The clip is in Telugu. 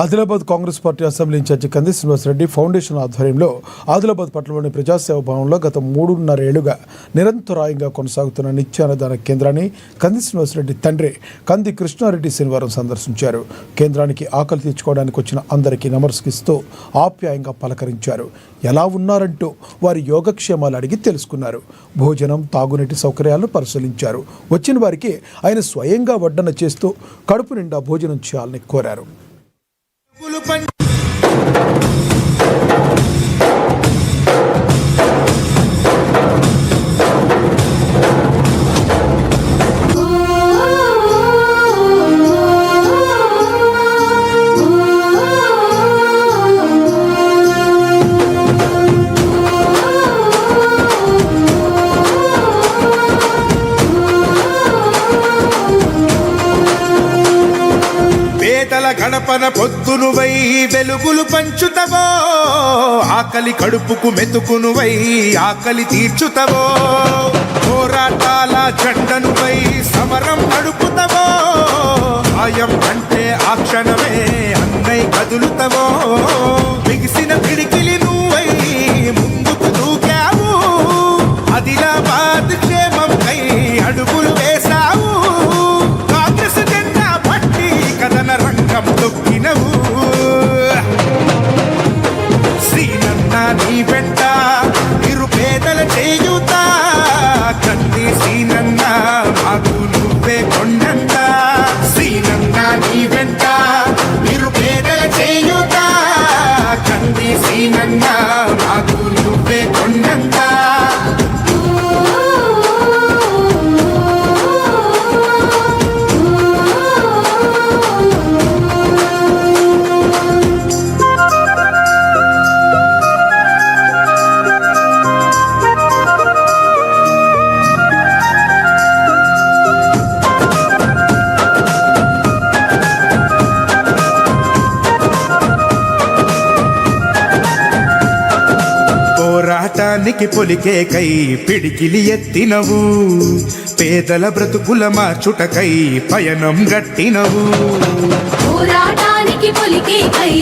Adilabad Congress party assembly incharge Kandi Srinivasa Reddy foundation ఆధ్వర్యంలో ఆదిలాబాద్ పట్టణంలోని ప్రజాసేవ భవన్లో గత 3.5 ఏళ్లుగా నిరంతరాయంగా కొనసాగుతున్న నిత్యాన్నదాన కేంద్రాన్ని కంది శ్రీనివాసరెడ్డి తండ్రి కంది కృష్ణారెడ్డి శనివారం సందర్శించారు. కేంద్రానికి ఆకలి తీర్చుకోవడానికి వచ్చిన అందరికీ నమస్కరిస్తూ ఆప్యాయంగా పలకరించారు. ఎలా ఉన్నారంటూ వారి యోగక్షేమాలు అడిగి తెలుసుకున్నారు. భోజనం, తాగునీటి సౌకర్యాలను పరిశీలించారు. వచ్చిన వారికి ఆయన స్వయంగా వడ్డన చేస్తూ కడుపు నిండా భోజనం చేయాలని కోరారు. గణపన పొద్దునువై వెలుగులు పంచుతవో, ఆకలి కడుపుకు మెతుకునువై ఆకలి తీర్చుతవో, పోరాటాల జెండనువై సమరం నడుపుతవో, సాయం అంటే ఆ క్షణమే అన్నై కదులుతవో, బిగిసిన పిడికిలి నువ్వై ముందుకు దూకావు, ఆదిలాబాద్ క్షేమంకై అడుగులు వేశావు, కాంగ్రెస్ జెండా పట్టి కథన రంగం తొక్కినవు, శ్రీనన్న నీ వెంట నిరుపేదల చేయుత, కంది శ్రీనన్న మాకు నువ్వే కొండంత, శ్రీనన్న నీ వెంట నిరుపేదల చేయుత, కంది శ్రీనన్న మాకు నువ్వే కొండంత. పోరాటానికి పొలికేకై పిడికిలి ఎత్తినవు, పేదల బ్రతుకుల మార్చుటకై పయనం గట్టినవు, పోరాటానికి పొలికేకై